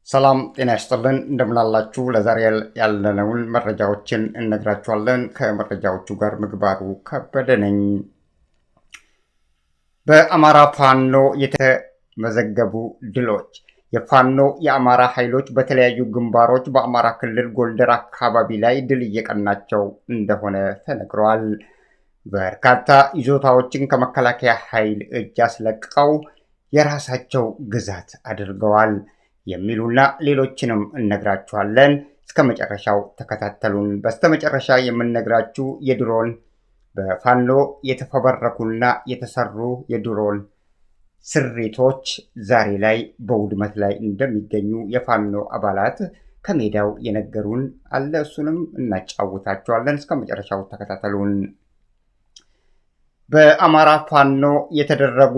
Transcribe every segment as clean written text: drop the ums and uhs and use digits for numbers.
ሰላም ጤና ይስጥልን እንደምናላችሁ ለዛሬ ያለነውን መረጃዎችን እነግራችኋለን። ከመረጃዎቹ ጋር ምግባሩ ከበደ ነኝ። በአማራ ፋኖ የተመዘገቡ ድሎች። የፋኖ የአማራ ኃይሎች በተለያዩ ግንባሮች በአማራ ክልል ጎንደር አካባቢ ላይ ድል እየቀናቸው እንደሆነ ተነግሯል። በርካታ ይዞታዎችን ከመከላከያ ኃይል እጅ አስለቅቀው የራሳቸው ግዛት አድርገዋል የሚሉና ሌሎችንም እነግራችኋለን። እስከ መጨረሻው ተከታተሉን። በስተመጨረሻ የምነግራችሁ የድሮን በፋኖ የተፈበረኩና የተሰሩ የድሮን ስሪቶች ዛሬ ላይ በውድመት ላይ እንደሚገኙ የፋኖ አባላት ከሜዳው የነገሩን አለ። እሱንም እናጫውታችኋለን። እስከ መጨረሻው ተከታተሉን። በአማራ ፋኖ የተደረጉ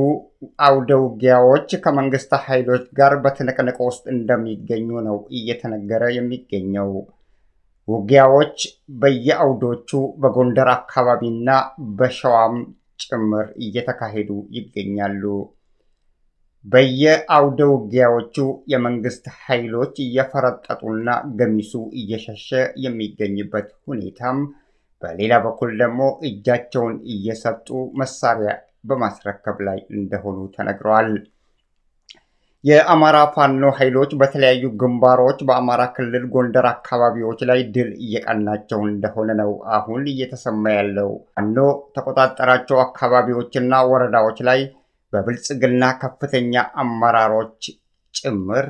አውደ ውጊያዎች ከመንግስት ኃይሎች ጋር በትንቅንቅ ውስጥ እንደሚገኙ ነው እየተነገረ የሚገኘው። ውጊያዎች በየአውዶቹ በጎንደር አካባቢና በሸዋም ጭምር እየተካሄዱ ይገኛሉ። በየአውደ ውጊያዎቹ የመንግስት ኃይሎች እየፈረጠጡና ገሚሱ እየሸሸ የሚገኝበት ሁኔታም፣ በሌላ በኩል ደግሞ እጃቸውን እየሰጡ መሳሪያ በማስረከብ ላይ እንደሆኑ ተነግረዋል። የአማራ ፋኖ ኃይሎች በተለያዩ ግንባሮች በአማራ ክልል ጎንደር አካባቢዎች ላይ ድል እየቀናቸው እንደሆነ ነው አሁን እየተሰማ ያለው። ፋኖ ተቆጣጠራቸው አካባቢዎችና ወረዳዎች ላይ በብልጽግና ከፍተኛ አመራሮች ጭምር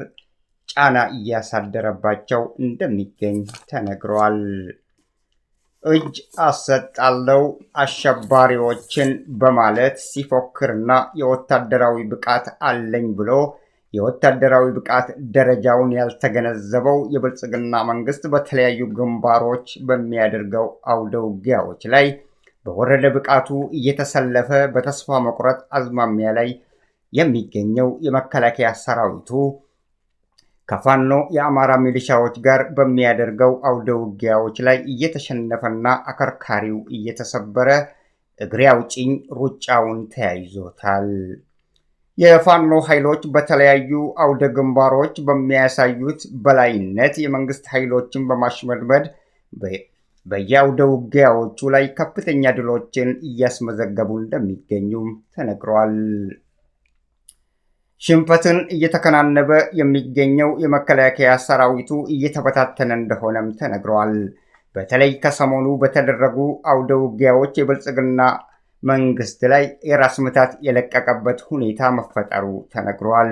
ጫና እያሳደረባቸው እንደሚገኝ ተነግሯል። እጅ አሰጣለው አሸባሪዎችን በማለት ሲፎክርና የወታደራዊ ብቃት አለኝ ብሎ የወታደራዊ ብቃት ደረጃውን ያልተገነዘበው የብልጽግና መንግስት በተለያዩ ግንባሮች በሚያደርገው አውደ ውጊያዎች ላይ በወረደ ብቃቱ እየተሰለፈ በተስፋ መቁረጥ አዝማሚያ ላይ የሚገኘው የመከላከያ ሰራዊቱ ከፋኖ የአማራ ሚሊሻዎች ጋር በሚያደርገው አውደ ውጊያዎች ላይ እየተሸነፈና አከርካሪው እየተሰበረ እግሬ አውጪኝ ሩጫውን ተያይዞታል። የፋኖ ኃይሎች በተለያዩ አውደ ግንባሮች በሚያሳዩት በላይነት የመንግስት ኃይሎችን በማሽመድመድ በየአውደ ውጊያዎቹ ላይ ከፍተኛ ድሎችን እያስመዘገቡ እንደሚገኙም ተነግሯል። ሽንፈትን እየተከናነበ የሚገኘው የመከላከያ ሰራዊቱ እየተበታተነ እንደሆነም ተነግሯል። በተለይ ከሰሞኑ በተደረጉ አውደ ውጊያዎች የብልጽግና መንግስት ላይ የራስ ምታት የለቀቀበት ሁኔታ መፈጠሩ ተነግሯል።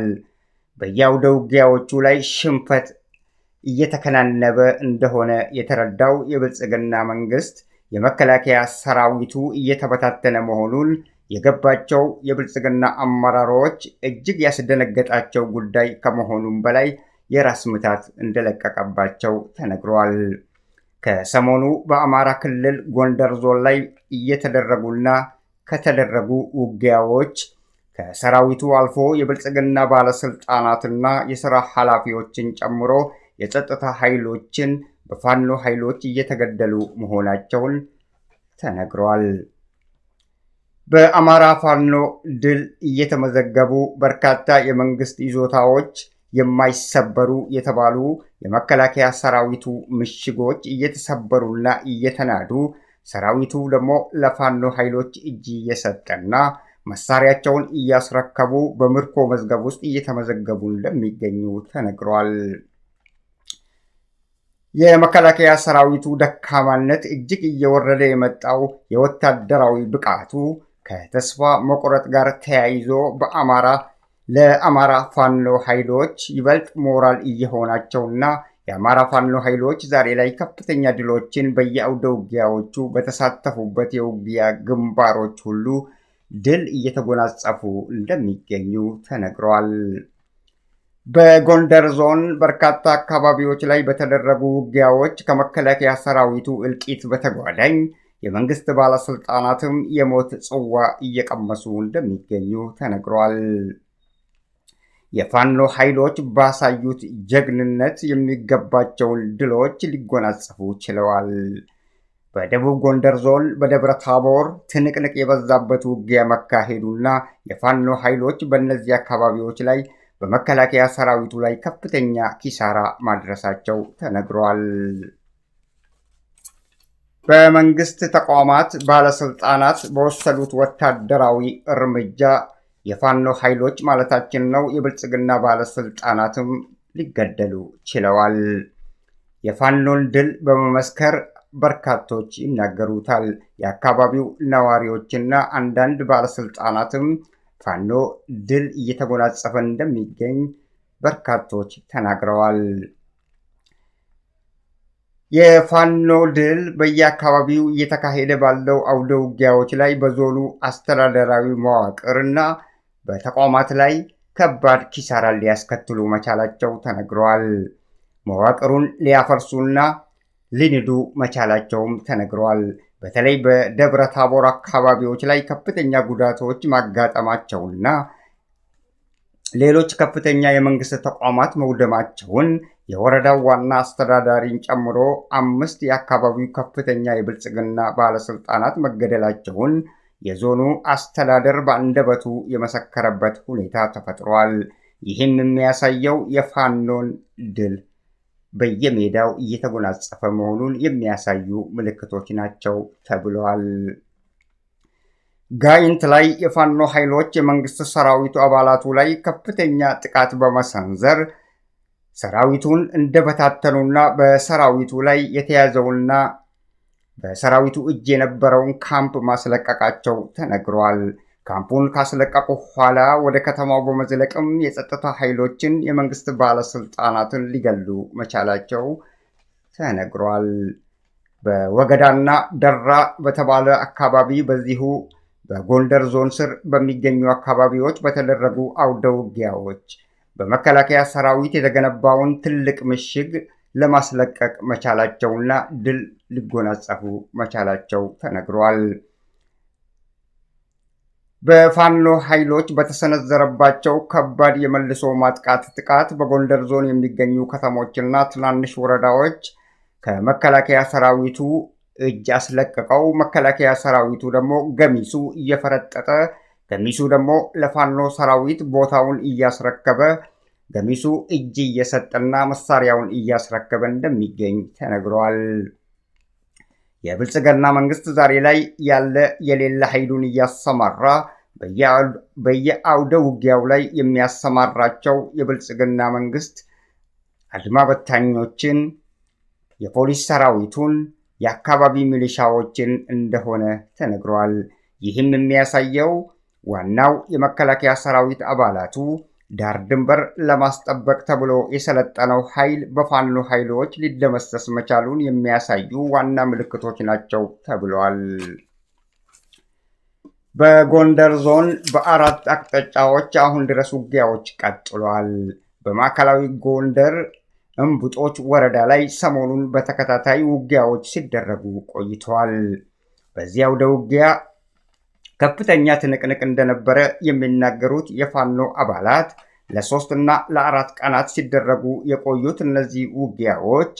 በየአውደ ውጊያዎቹ ላይ ሽንፈት እየተከናነበ እንደሆነ የተረዳው የብልጽግና መንግስት የመከላከያ ሰራዊቱ እየተበታተነ መሆኑን የገባቸው የብልጽግና አመራሮች እጅግ ያስደነገጣቸው ጉዳይ ከመሆኑም በላይ የራስ ምታት እንደለቀቀባቸው ተነግሯል። ከሰሞኑ በአማራ ክልል ጎንደር ዞን ላይ እየተደረጉና ከተደረጉ ውጊያዎች ከሰራዊቱ አልፎ የብልጽግና ባለስልጣናትና የሥራ ኃላፊዎችን ጨምሮ የጸጥታ ኃይሎችን በፋኖ ኃይሎች እየተገደሉ መሆናቸውን ተነግሯል። በአማራ ፋኖ ድል እየተመዘገቡ በርካታ የመንግስት ይዞታዎች የማይሰበሩ የተባሉ የመከላከያ ሰራዊቱ ምሽጎች እየተሰበሩና እየተናዱ፣ ሰራዊቱ ደግሞ ለፋኖ ኃይሎች እጅ እየሰጠና መሳሪያቸውን እያስረከቡ በምርኮ መዝገብ ውስጥ እየተመዘገቡ እንደሚገኙ ተነግሯል። የመከላከያ ሰራዊቱ ደካማነት እጅግ እየወረደ የመጣው የወታደራዊ ብቃቱ ከተስፋ መቁረጥ ጋር ተያይዞ ለአማራ ፋኖ ኃይሎች ይበልጥ ሞራል እየሆናቸውና የአማራ ፋኖ ኃይሎች ዛሬ ላይ ከፍተኛ ድሎችን በየአውደ ውጊያዎቹ በተሳተፉበት የውጊያ ግንባሮች ሁሉ ድል እየተጎናጸፉ እንደሚገኙ ተነግሯል። በጎንደር ዞን በርካታ አካባቢዎች ላይ በተደረጉ ውጊያዎች ከመከላከያ ሰራዊቱ እልቂት በተጓዳኝ የመንግስት ባለስልጣናትም የሞት ጽዋ እየቀመሱ እንደሚገኙ ተነግሯል። የፋኖ ኃይሎች ባሳዩት ጀግንነት የሚገባቸውን ድሎች ሊጎናጸፉ ችለዋል። በደቡብ ጎንደር ዞን በደብረ ታቦር ትንቅንቅ የበዛበት ውጊያ መካሄዱና የፋኖ ኃይሎች በእነዚህ አካባቢዎች ላይ በመከላከያ ሰራዊቱ ላይ ከፍተኛ ኪሳራ ማድረሳቸው ተነግሯል። በመንግስት ተቋማት ባለስልጣናት በወሰዱት ወታደራዊ እርምጃ የፋኖ ኃይሎች ማለታችን ነው የብልጽግና ባለስልጣናትም ሊገደሉ ችለዋል። የፋኖን ድል በመመስከር በርካቶች ይናገሩታል። የአካባቢው ነዋሪዎችና አንዳንድ ባለስልጣናትም ፋኖ ድል እየተጎናጸፈ እንደሚገኝ በርካቶች ተናግረዋል። የፋኖ ድል በየአካባቢው እየተካሄደ ባለው አውደ ውጊያዎች ላይ በዞኑ አስተዳደራዊ መዋቅርና በተቋማት ላይ ከባድ ኪሳራ ሊያስከትሉ መቻላቸው ተነግረዋል። መዋቅሩን ሊያፈርሱና ሊንዱ መቻላቸውም ተነግረዋል። በተለይ በደብረ ታቦር አካባቢዎች ላይ ከፍተኛ ጉዳቶች ማጋጠማቸውና ሌሎች ከፍተኛ የመንግስት ተቋማት መውደማቸውን የወረዳው ዋና አስተዳዳሪን ጨምሮ 5 የአካባቢው ከፍተኛ የብልጽግና ባለስልጣናት መገደላቸውን የዞኑ አስተዳደር በአንደበቱ የመሰከረበት ሁኔታ ተፈጥሯል። ይህም የሚያሳየው የፋኖን ድል በየሜዳው እየተጎናጸፈ መሆኑን የሚያሳዩ ምልክቶች ናቸው ተብሏል። ጋይንት ላይ የፋኖ ኃይሎች የመንግስት ሰራዊቱ አባላቱ ላይ ከፍተኛ ጥቃት በመሰንዘር ሰራዊቱን እንደበታተኑና በሰራዊቱ ላይ የተያዘውና በሰራዊቱ እጅ የነበረውን ካምፕ ማስለቀቃቸው ተነግሯል። ካምፑን ካስለቀቁ ኋላ ወደ ከተማው በመዝለቅም የጸጥታ ኃይሎችን የመንግስት ባለስልጣናትን ሊገሉ መቻላቸው ተነግሯል። በወገዳና ደራ በተባለ አካባቢ በዚሁ በጎንደር ዞን ስር በሚገኙ አካባቢዎች በተደረጉ አውደ ውጊያዎች በመከላከያ ሰራዊት የተገነባውን ትልቅ ምሽግ ለማስለቀቅ መቻላቸውና ድል ሊጎናጸፉ መቻላቸው ተነግሯል። በፋኖ ኃይሎች በተሰነዘረባቸው ከባድ የመልሶ ማጥቃት ጥቃት በጎንደር ዞን የሚገኙ ከተሞችና ትናንሽ ወረዳዎች ከመከላከያ ሰራዊቱ እጅ አስለቅቀው መከላከያ ሰራዊቱ ደግሞ ገሚሱ እየፈረጠጠ ገሚሱ ደግሞ ለፋኖ ሰራዊት ቦታውን እያስረከበ ገሚሱ እጅ እየሰጠና መሳሪያውን እያስረከበ እንደሚገኝ ተነግሯል። የብልጽግና መንግስት ዛሬ ላይ ያለ የሌለ ኃይሉን እያሰማራ በየአውደ ውጊያው ላይ የሚያሰማራቸው የብልጽግና መንግስት አድማ በታኞችን፣ የፖሊስ ሰራዊቱን፣ የአካባቢ ሚሊሻዎችን እንደሆነ ተነግሯል። ይህም የሚያሳየው ዋናው የመከላከያ ሰራዊት አባላቱ ዳር ድንበር ለማስጠበቅ ተብሎ የሰለጠነው ኃይል በፋኖ ኃይሎች ሊደመሰስ መቻሉን የሚያሳዩ ዋና ምልክቶች ናቸው ተብሏል። በጎንደር ዞን በ4 አቅጣጫዎች አሁን ድረስ ውጊያዎች ቀጥሏል። በማዕከላዊ ጎንደር እምቡጦች ወረዳ ላይ ሰሞኑን በተከታታይ ውጊያዎች ሲደረጉ ቆይተዋል። በዚያ አውደ ውጊያ ከፍተኛ ትንቅንቅ እንደነበረ የሚናገሩት የፋኖ አባላት ለ3 እና ለ4 ቀናት ሲደረጉ የቆዩት እነዚህ ውጊያዎች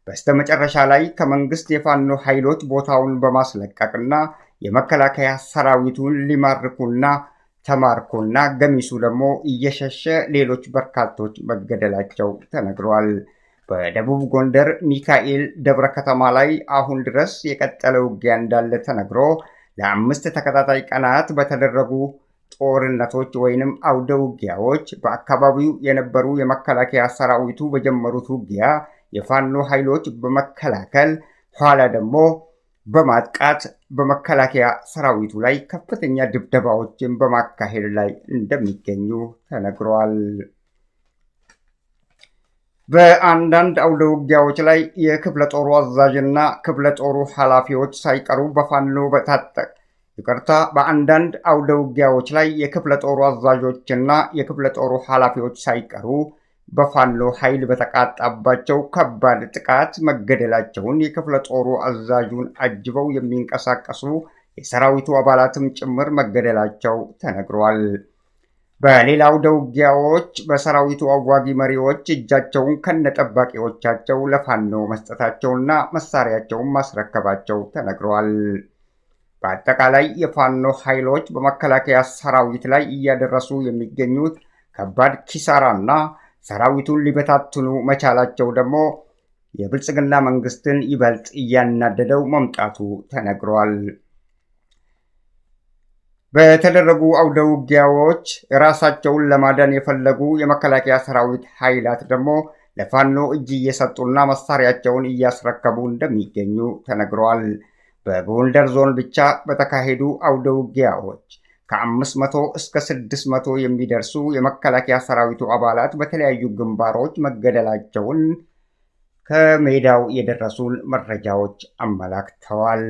በስተመጨረሻ ላይ ከመንግስት የፋኖ ኃይሎች ቦታውን በማስለቀቅና የመከላከያ ሰራዊቱን ሊማርኩና ተማርኮና ገሚሱ ደግሞ እየሸሸ ሌሎች በርካቶች መገደላቸው ተነግሯል። በደቡብ ጎንደር ሚካኤል ደብረ ከተማ ላይ አሁን ድረስ የቀጠለ ውጊያ እንዳለ ተነግሮ ለ5 ተከታታይ ቀናት በተደረጉ ጦርነቶች ወይንም አውደ ውጊያዎች በአካባቢው የነበሩ የመከላከያ ሰራዊቱ በጀመሩት ውጊያ የፋኖ ኃይሎች በመከላከል ኋላ ደግሞ በማጥቃት በመከላከያ ሰራዊቱ ላይ ከፍተኛ ድብደባዎችን በማካሄድ ላይ እንደሚገኙ ተነግሯል። በአንዳንድ አውደ ውጊያዎች ላይ የክፍለ ጦሩ አዛዥና ክፍለ ጦሩ ኃላፊዎች ሳይቀሩ በአንዳንድ አውደ ውጊያዎች ላይ የክፍለ ጦሩ አዛዦችና የክፍለ ጦሩ ኃላፊዎች ሳይቀሩ በፋኖ ኃይል በተቃጣባቸው ከባድ ጥቃት መገደላቸውን የክፍለ ጦሩ አዛዡን አጅበው የሚንቀሳቀሱ የሰራዊቱ አባላትም ጭምር መገደላቸው ተነግሯል። በሌላ አውደ ውጊያዎች በሰራዊቱ አዋጊ መሪዎች እጃቸውን ከነጠባቂዎቻቸው ለፋኖ መስጠታቸውና መሳሪያቸውን ማስረከባቸው ተነግሯል። በአጠቃላይ የፋኖ ኃይሎች በመከላከያ ሰራዊት ላይ እያደረሱ የሚገኙት ከባድ ኪሳራና ሰራዊቱን ሊበታትኑ መቻላቸው ደግሞ የብልጽግና መንግስትን ይበልጥ እያናደደው መምጣቱ ተነግሯል። በተደረጉ አውደ ውጊያዎች ራሳቸውን ለማዳን የፈለጉ የመከላከያ ሰራዊት ኃይላት ደግሞ ለፋኖ እጅ እየሰጡና መሳሪያቸውን እያስረከቡ እንደሚገኙ ተነግሯል። በጎንደር ዞን ብቻ በተካሄዱ አውደ ውጊያዎች ከ500 እስከ 600 የሚደርሱ የመከላከያ ሰራዊቱ አባላት በተለያዩ ግንባሮች መገደላቸውን ከሜዳው የደረሱን መረጃዎች አመላክተዋል።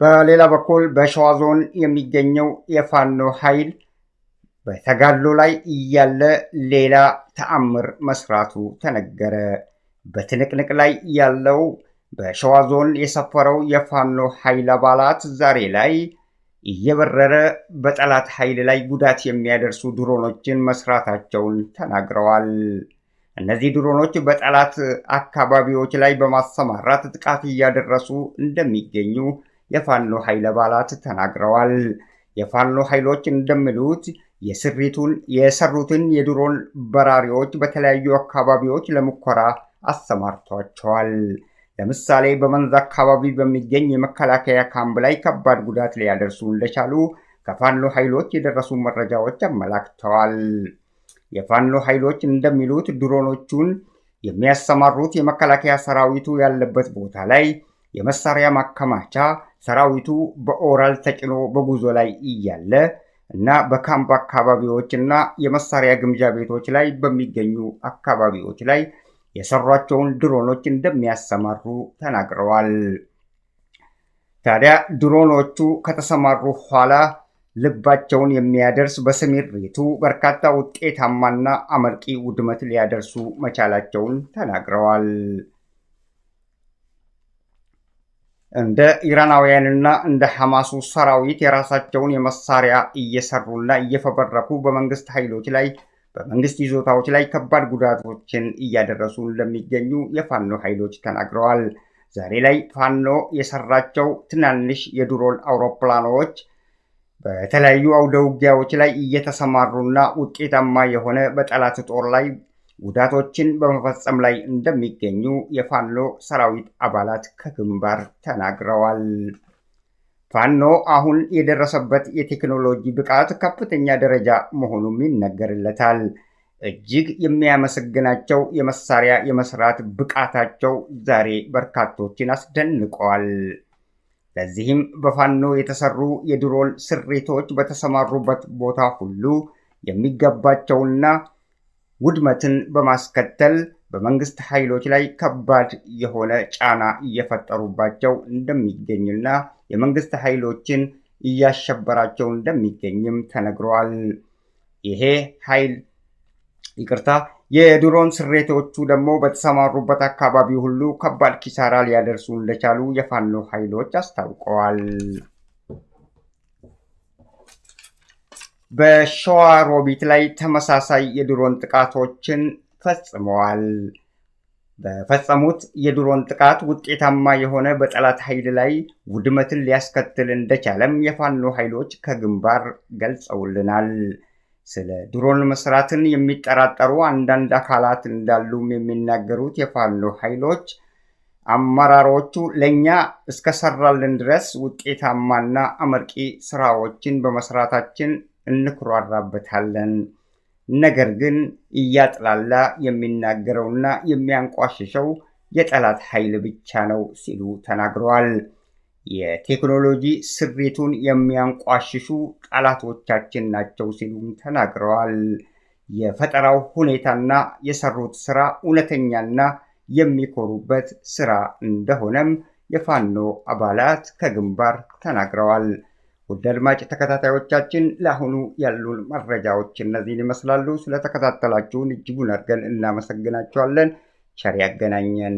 በሌላ በኩል በሸዋ ዞን የሚገኘው የፋኖ ኃይል በተጋድሎ ላይ እያለ ሌላ ተአምር መስራቱ ተነገረ። በትንቅንቅ ላይ ያለው በሸዋ ዞን የሰፈረው የፋኖ ኃይል አባላት ዛሬ ላይ እየበረረ በጠላት ኃይል ላይ ጉዳት የሚያደርሱ ድሮኖችን መስራታቸውን ተናግረዋል። እነዚህ ድሮኖች በጠላት አካባቢዎች ላይ በማሰማራት ጥቃት እያደረሱ እንደሚገኙ የፋኖ ኃይል አባላት ተናግረዋል። የፋኖ ኃይሎች እንደሚሉት የሰሩትን የድሮን በራሪዎች በተለያዩ አካባቢዎች ለሙከራ አሰማርቷቸዋል። ለምሳሌ በመንዝ አካባቢ በሚገኝ የመከላከያ ካምፕ ላይ ከባድ ጉዳት ሊያደርሱ እንደቻሉ ከፋኖ ኃይሎች የደረሱ መረጃዎች አመላክተዋል። የፋኖ ኃይሎች እንደሚሉት ድሮኖቹን የሚያሰማሩት የመከላከያ ሰራዊቱ ያለበት ቦታ ላይ የመሳሪያ ማከማቻ ሰራዊቱ በኦራል ተጭኖ በጉዞ ላይ እያለ እና በካምፕ አካባቢዎች እና የመሳሪያ ግምጃ ቤቶች ላይ በሚገኙ አካባቢዎች ላይ የሰሯቸውን ድሮኖች እንደሚያሰማሩ ተናግረዋል። ታዲያ ድሮኖቹ ከተሰማሩ ኋላ ልባቸውን የሚያደርስ በስምሪቱ በርካታ ውጤታማና አመርቂ ውድመት ሊያደርሱ መቻላቸውን ተናግረዋል። እንደ ኢራናውያንና እንደ ሐማሱ ሰራዊት የራሳቸውን የመሳሪያ እየሰሩና እየፈበረኩ በመንግስት ኃይሎች ላይ በመንግስት ይዞታዎች ላይ ከባድ ጉዳቶችን እያደረሱ እንደሚገኙ የፋኖ ኃይሎች ተናግረዋል። ዛሬ ላይ ፋኖ የሰራቸው ትናንሽ የድሮን አውሮፕላኖች በተለያዩ አውደ ውጊያዎች ላይ እየተሰማሩና ውጤታማ የሆነ በጠላት ጦር ላይ ጉዳቶችን በመፈጸም ላይ እንደሚገኙ የፋኖ ሰራዊት አባላት ከግንባር ተናግረዋል። ፋኖ አሁን የደረሰበት የቴክኖሎጂ ብቃት ከፍተኛ ደረጃ መሆኑም ይነገርለታል። እጅግ የሚያመሰግናቸው የመሳሪያ የመስራት ብቃታቸው ዛሬ በርካቶችን አስደንቀዋል። ለዚህም በፋኖ የተሰሩ የድሮን ስሪቶች በተሰማሩበት ቦታ ሁሉ የሚገባቸውና ውድመትን በማስከተል በመንግስት ኃይሎች ላይ ከባድ የሆነ ጫና እየፈጠሩባቸው እንደሚገኝና የመንግስት ኃይሎችን እያሸበራቸው እንደሚገኝም ተነግሯል። ይሄ የድሮን ስሬቶቹ ደግሞ በተሰማሩበት አካባቢ ሁሉ ከባድ ኪሳራ ሊያደርሱ እንደቻሉ የፋኖ ኃይሎች አስታውቀዋል። በሸዋሮቢት ላይ ተመሳሳይ የድሮን ጥቃቶችን ፈጽመዋል። በፈጸሙት የድሮን ጥቃት ውጤታማ የሆነ በጠላት ኃይል ላይ ውድመትን ሊያስከትል እንደቻለም የፋኖ ኃይሎች ከግንባር ገልጸውልናል። ስለ ድሮን መስራትን የሚጠራጠሩ አንዳንድ አካላት እንዳሉም የሚናገሩት የፋኖ ኃይሎች አመራሮቹ ለኛ እስከሰራልን ድረስ ውጤታማና አመርቂ ስራዎችን በመስራታችን እንኩራራበታለን። ነገር ግን እያጥላላ የሚናገረውና የሚያንቋሽሸው የጠላት ኃይል ብቻ ነው ሲሉ ተናግረዋል። የቴክኖሎጂ ስሪቱን የሚያንቋሽሹ ጠላቶቻችን ናቸው ሲሉም ተናግረዋል። የፈጠራው ሁኔታና የሰሩት ስራ እውነተኛና የሚኮሩበት ስራ እንደሆነም የፋኖ አባላት ከግንባር ተናግረዋል። ውድ አድማጭ ተከታታዮቻችን ለአሁኑ ያሉን መረጃዎች እነዚህን ይመስላሉ። ስለተከታተላችሁን እጅጉን አድርገን እናመሰግናችኋለን። ቸር ያገናኘን።